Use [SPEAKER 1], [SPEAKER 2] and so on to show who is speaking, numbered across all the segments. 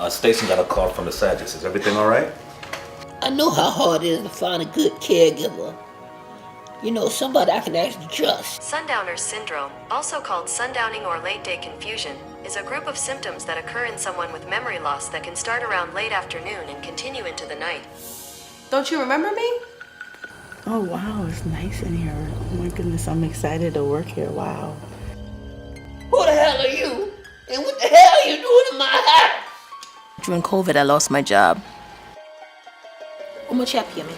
[SPEAKER 1] Stacy got a call from the Sagittarius. Is everything all right?
[SPEAKER 2] I know how hard it is to find a good caregiver. You know, somebody I can actually trust.
[SPEAKER 3] Sundowner's syndrome, also called sundowning or late-day confusion, is a group of symptoms that occur in someone with memory loss that can start around late afternoon and continue into the night.
[SPEAKER 4] Don't you remember me?
[SPEAKER 5] Oh wow, it's nice in here. Oh my goodness, I'm excited to work here. Wow.
[SPEAKER 2] Who the hell are you? And what the hell are you doing in my house?
[SPEAKER 4] During COVID, I lost my job.
[SPEAKER 6] How much you pay me?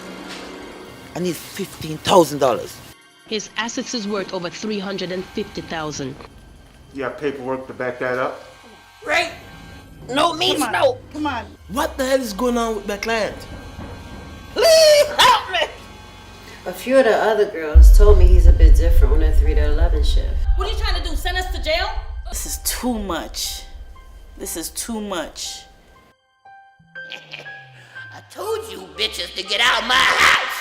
[SPEAKER 7] I need $15,000.
[SPEAKER 8] His assets is worth over $350,000.
[SPEAKER 9] You have paperwork to back that up?
[SPEAKER 2] Right? No means no.
[SPEAKER 5] Come on.
[SPEAKER 7] What the hell is going on with my client?
[SPEAKER 2] Please help me.
[SPEAKER 10] A few of the other girls told me he's a bit different on that 3 to 11 shift.
[SPEAKER 6] What are you trying to do? Send us to jail?
[SPEAKER 5] This is too much. This is too much.
[SPEAKER 2] I told you bitches to get out of my house.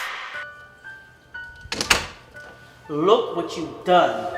[SPEAKER 7] Look what you've done.